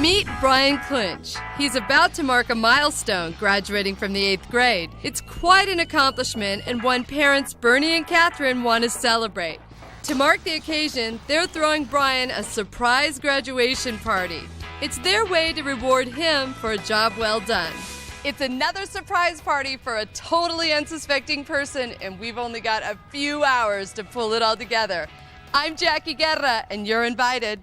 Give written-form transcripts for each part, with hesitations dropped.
Meet Brian Clinch. He's about to mark a milestone, graduating from the 8th grade. It's quite an accomplishment and one parents Bernie and Catherine want to celebrate. To mark the occasion, they're throwing Brian a surprise graduation party. It's their way to reward him for a job well done. It's another surprise party for a totally unsuspecting person, and we've only got a few hours to pull it all together. I'm Jackie Guerra, and you're invited.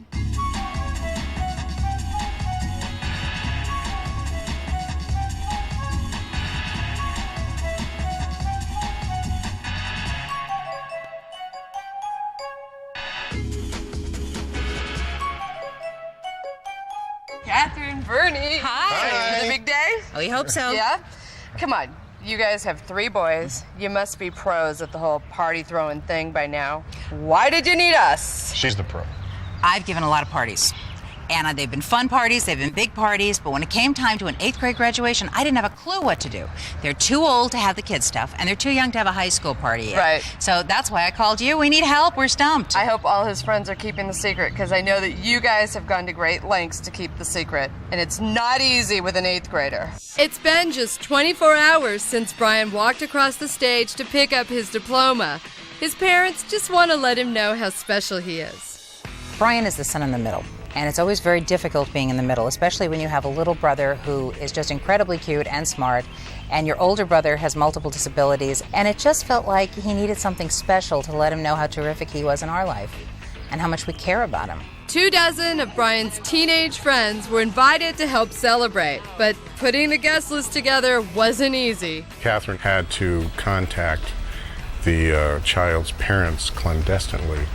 Catherine, Bernie. Hi. Is it a big day? We hope so. Yeah? Come on. You guys have 3 boys. You must be pros at the whole party throwing thing by now. Why did you need us? She's the pro. I've given a lot of parties. And they've been fun parties, they've been big parties, but when it came time to an 8th grade graduation, I didn't have a clue what to do. They're too old to have the kid stuff, and they're too young to have a high school party yet. Right. So that's why I called you. We need help. We're stumped. I hope all his friends are keeping the secret, because I know that you guys have gone to great lengths to keep the secret, and it's not easy with an 8th grader. It's been just 24 hours since Brian walked across the stage to pick up his diploma. His parents just want to let him know how special he is. Brian is the son in the middle. And it's always very difficult being in the middle, especially when you have a little brother who is just incredibly cute and smart, and your older brother has multiple disabilities, and it just felt like he needed something special to let him know how terrific he was in our life and how much we care about him. 24 of Brian's teenage friends were invited to help celebrate, but putting the guest list together wasn't easy. Catherine had to contact the child's parents clandestinely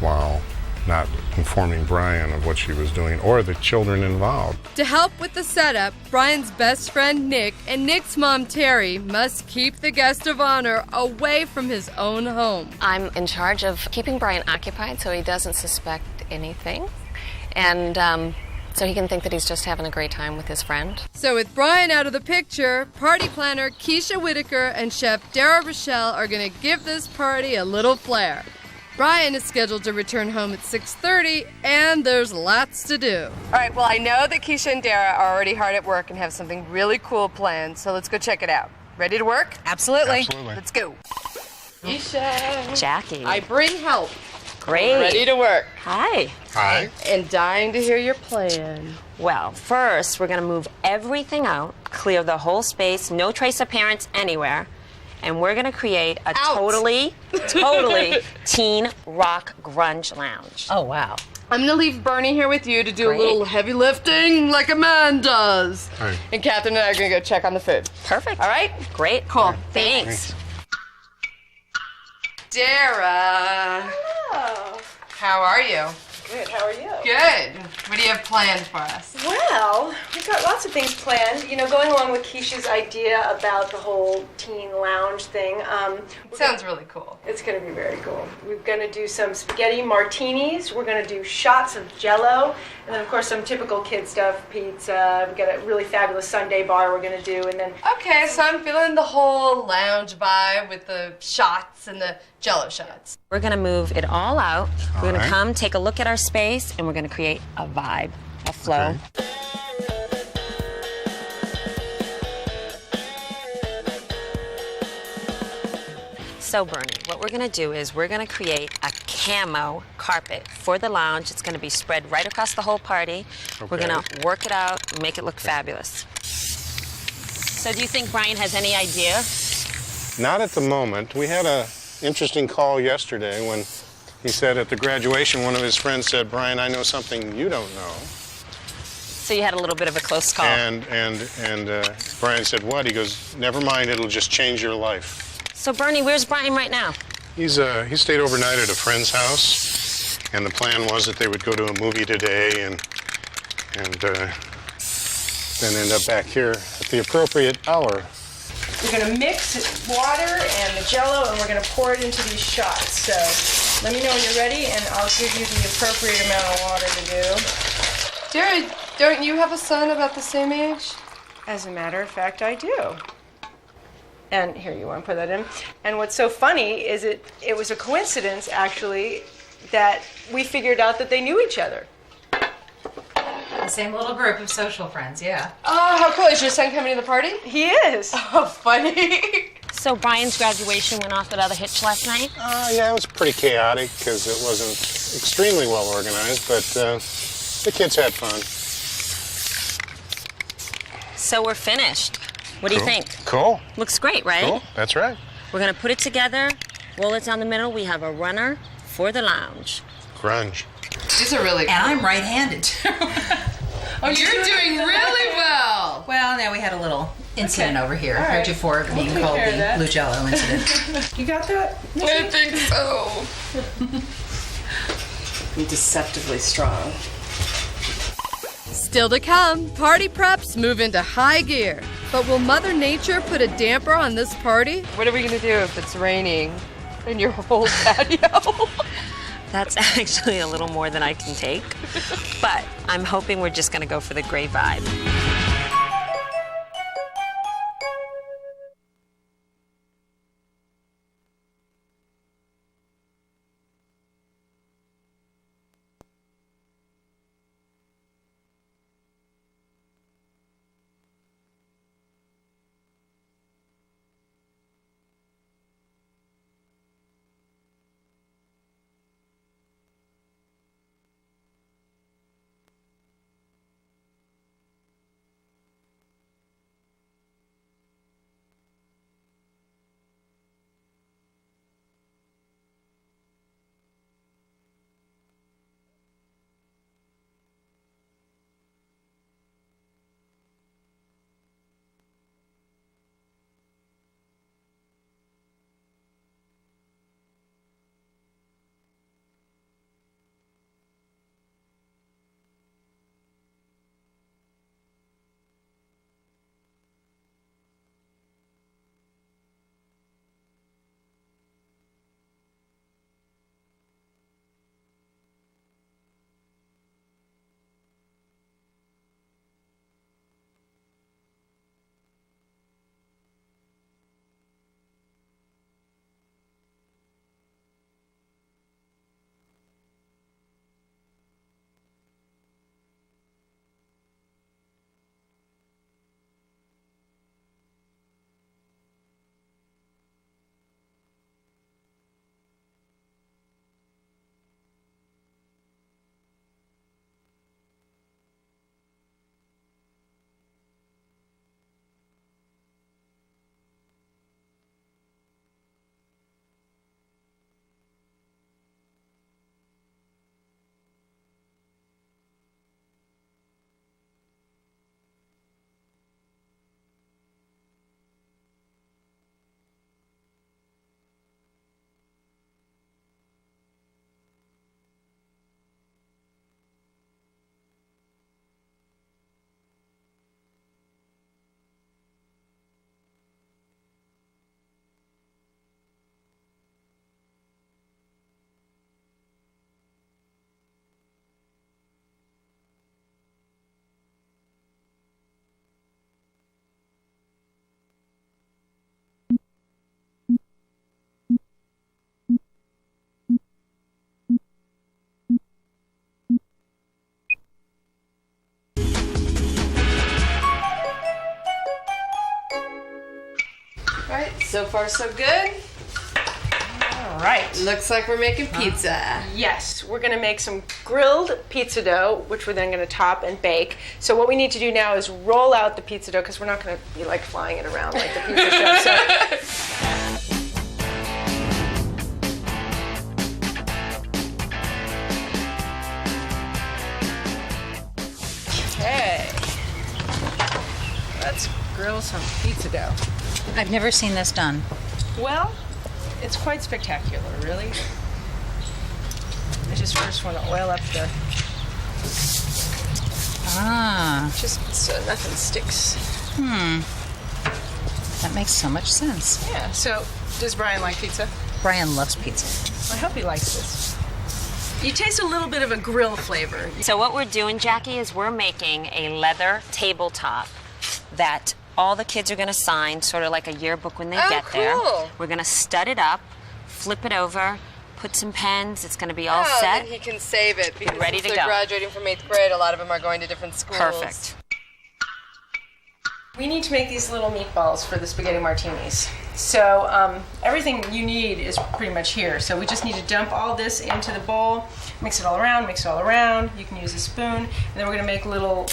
while not informing Brian of what she was doing or the children involved. To help with the setup, Brian's best friend Nick and Nick's mom Terry must keep the guest of honor away from his own home. I'm in charge of keeping Brian occupied so he doesn't suspect anything, and so he can think that he's just having a great time with his friend. So with Brian out of the picture, party planner Keisha Whitaker and chef Dara Rochelle are going to give this party a little flair. Brian is scheduled to return home at 6:30, and there's lots to do. All right, well, I know that Keisha and Dara are already hard at work and have something really cool planned, so let's go check it out. Ready to work? Absolutely. Absolutely. Let's go. Keisha. Jackie. I bring help. Great. Ready to work. Hi. Hi. And dying to hear your plan. Well, first we're going to move everything out, clear the whole space, no trace of parents anywhere, and we're going to create a totally teen rock grunge lounge. Oh, wow. I'm going to leave Bernie here with you to do a little heavy lifting like a man does. All right. And Catherine and I are going to go check on the food. Perfect. All right? Great. Cool. Thanks. Dara. Hello. How are you? Good. How are you? Good. What do you have planned for us? Well, we've got lots of things planned. You know, going along with Keisha's idea about the whole teen lounge thing. Sounds really cool. It's going to be very cool. We're going to do some spaghetti martinis. We're going to do shots of Jell-O, and then of course some typical kid stuff: pizza. We've got a really fabulous sundae bar we're going to do, and then. Okay, so I'm feeling the whole lounge vibe with the shots and the Jell-O shots. We're going to move it all out. We're going to right. come, take a look at our space, and we're going to create a vibe, a flow. Okay. So, Bernie, what we're going to do is we're going to create a camo carpet for the lounge. It's going to be spread right across the whole party. We're Okay. going to work it out and make it look fabulous. So do you think Brian has any idea? Not at the moment. We had a interesting call yesterday when he said at the graduation, one of his friends said, "Brian, I know something you don't know." So you had a little bit of a close call. And Brian said, "What?" He goes, "Never mind, it'll just change your life." So, Bernie, where's Brian right now? He stayed overnight at a friend's house, and the plan was that they would go to a movie today and then end up back here at the appropriate hour. We're going to mix water and the Jell-O, and we're going to pour it into these shots. So let me know when you're ready, and I'll give you the appropriate amount of water to do. Dara, don't you have a son about the same age? As a matter of fact, I do. And here, you want to put that in? And what's so funny is it was a coincidence, actually, that we figured out that they knew each other. The same little group of social friends, yeah. Oh, how cool. Is your son coming to the party? He is. Oh, funny. So Brian's graduation went off without a hitch last night? Yeah, it was pretty chaotic because it wasn't extremely well organized, but the kids had fun. So we're finished. What do you think? Cool. Looks great, right? Cool. That's right. We're gonna put it together, roll it down the middle. We have a runner for the lounge. Grunge. These are really cool. And I'm right-handed, too. Oh, you're doing really well. Well, now we had a little incident over here. All right. Heretofore being take called care of the that. Blue Jello incident. You got that? I think so. I'm deceptively strong. Still to come, party preps move into high gear. But will Mother Nature put a damper on this party? What are we gonna do if it's raining in your whole patio? That's actually a little more than I can take, but I'm hoping we're just gonna go for the gray vibe. Right, so far so good. All right. Looks like we're making pizza. Yes, we're going to make some grilled pizza dough, which we're then going to top and bake. So what we need to do now is roll out the pizza dough because we're not going to be like flying it around like the pizza chef. So. Okay. Let's grill some pizza dough. I've never seen this done. Well, it's quite spectacular, really. I just first want to oil up the... Just so nothing sticks. That makes so much sense. Yeah, so does Brian like pizza? Brian loves pizza. I hope he likes this. You taste a little bit of a grill flavor. So what we're doing, Jackie, is we're making a leather tabletop that all the kids are going to sign, sort of like a yearbook when they get there. Cool. We're going to stud it up, flip it over, put some pens. It's going to be all Oh, set. then he can save it because Ready since to they're go. graduating from 8th grade, a lot of them are going to different schools. Perfect. We need to make these little meatballs for the spaghetti martinis. So everything you need is pretty much here. So we just need to dump all this into the bowl, mix it all around, mix it all around. You can use a spoon, and then we're gonna make little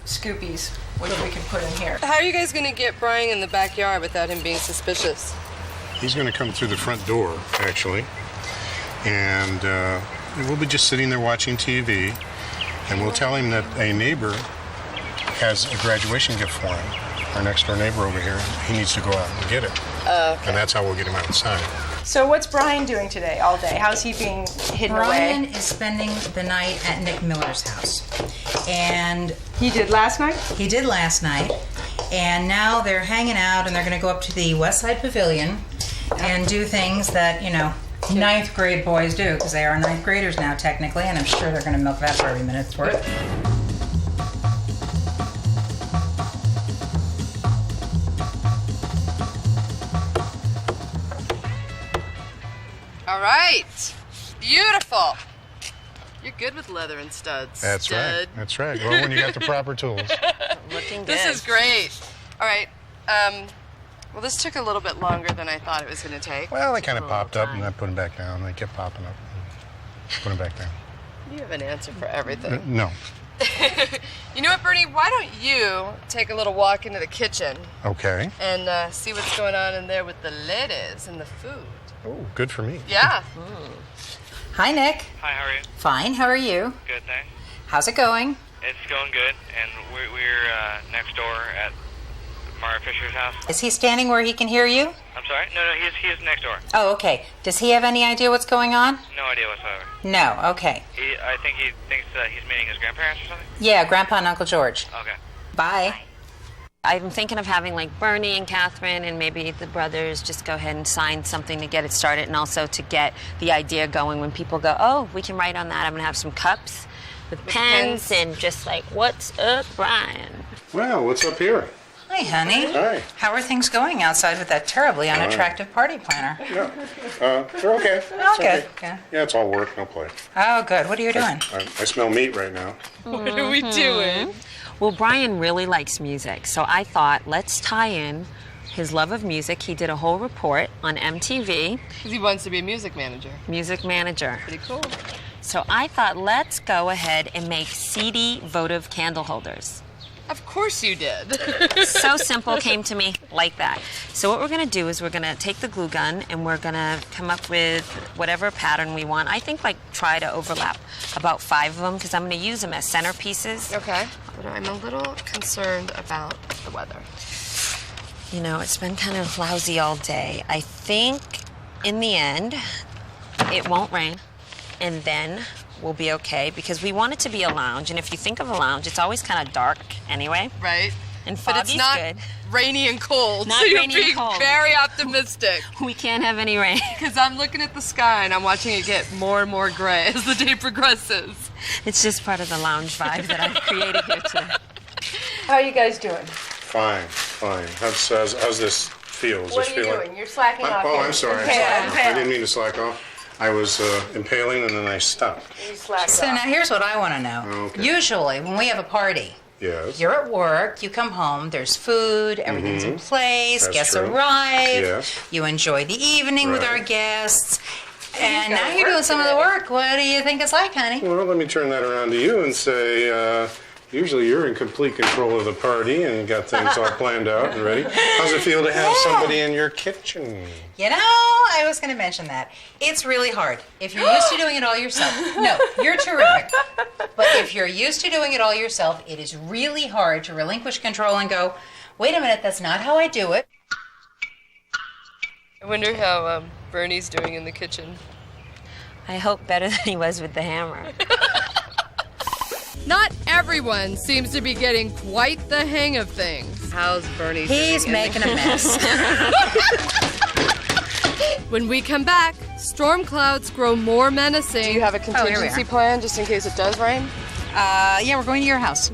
scoopies, which we can put in here. How are you guys going to get Brian in the backyard without him being suspicious? He's going to come through the front door, actually, and we'll be just sitting there watching TV, and we'll tell him that a neighbor has a graduation gift for him. Our next door neighbor over here, he needs to go out and get it. Okay. And that's how we'll get him outside. So what's Brian doing today all day? How's he being hidden Brian away? is spending the night at Nick Miller's house. And He did last night? he did last night. And now they're hanging out and they're going to go up to the West Side Pavilion and do things that, you know, 9th grade boys do, because they are 9th graders now technically, and I'm sure they're going to milk that for every minute's worth. All right. Beautiful. You're good with leather and studs. That's stud. right. That's right. Well, when you got the proper tools. Looking good. This is great. All right. Well, this took a little bit longer than I thought it was going to take. Well, they kind of popped up, and I put them back down. They kept popping up. Put them back down. You have an answer for everything. No. You know what, Bernie? Why don't you take a little walk into the kitchen Okay. and see what's going on in there with the ladies and the food? Oh, good for me. Yeah. Hi, Nick. Hi, how are you? Fine. How are you? Good, thanks. How's it going? It's going good, and we're next door at Mara Fisher's house. Is he standing where he can hear you? I'm sorry? No, he's next door. Oh, okay. Does he have any idea what's going on? No idea whatsoever. No. Okay. I think he thinks that he's meeting his grandparents or something. Yeah, Grandpa and Uncle George. Okay. Bye. I'm thinking of having like Bernie and Catherine and maybe the brothers just go ahead and sign something to get it started, and also to get the idea going when people go, oh, we can write on that. I'm going to have some cups with pens and just like, what's up, Brian? Well, what's up here? Hi, honey. Hi. How are things going outside with that terribly unattractive party planner? Yeah. They're okay. Oh, It's good. okay. Good. Yeah, it's all work, no play. Oh, good. What are you doing? I smell meat right now. What are we doing? Well, Brian really likes music, so I thought let's tie in his love of music. He did a whole report on MTV, Because he wants to be a music manager. music manager. Pretty cool. So I thought let's go ahead and make CD votive candle holders. Of course you did. So simple, came to me like that. So what we're gonna do is we're gonna take the glue gun and we're gonna come up with whatever pattern we want. I think like try to overlap about 5 of them because I'm gonna use them as centerpieces. Okay. But I'm a little concerned about the weather. You know, it's been kind of lousy all day. I think in the end, it won't rain, and then we'll be okay because we want it to be a lounge. And if you think of a lounge, it's always kind of dark anyway. Right? And But foggy's it's not good. rainy and cold. Not so you're rainy and being cold. very optimistic. We can't have any rain. Because I'm looking at the sky and I'm watching it get more and more gray as the day progresses. It's just part of the lounge vibe that I've created here today. How are you guys doing? Fine, fine. How's this feel? Does What this are you feel doing? You're slacking off. Oh, here. I'm sorry. I didn't mean to slack off. I was impaling and then I stopped. You slacked So off. now here's what I want to know. Okay. Usually, when we have a party, Yes. you're at work, you come home, there's food, everything's in place, That's guests true. arrive, Yes. you enjoy the evening with our Right. guests, and gotta now you're work doing some of the today. work. What do you think it's like, honey? Well, let me turn that around to you and say, usually you're in complete control of the party and got things all planned out and ready. How's it feel to have somebody in your kitchen? You know, I was going to mention that. It's really hard. If you're used to doing it all yourself, no, you're terrific. But if you're used to doing it all yourself, it is really hard to relinquish control and go, wait a minute, that's not how I do it. I wonder how Bernie's doing in the kitchen. I hope better than he was with the hammer. Not everyone seems to be getting quite the hang of things. How's Bernie He's doing in the making a mess. When we come back, storm clouds grow more menacing. Do you have a here we contingency are. plan just in case it does rain? Yeah, we're going to your house.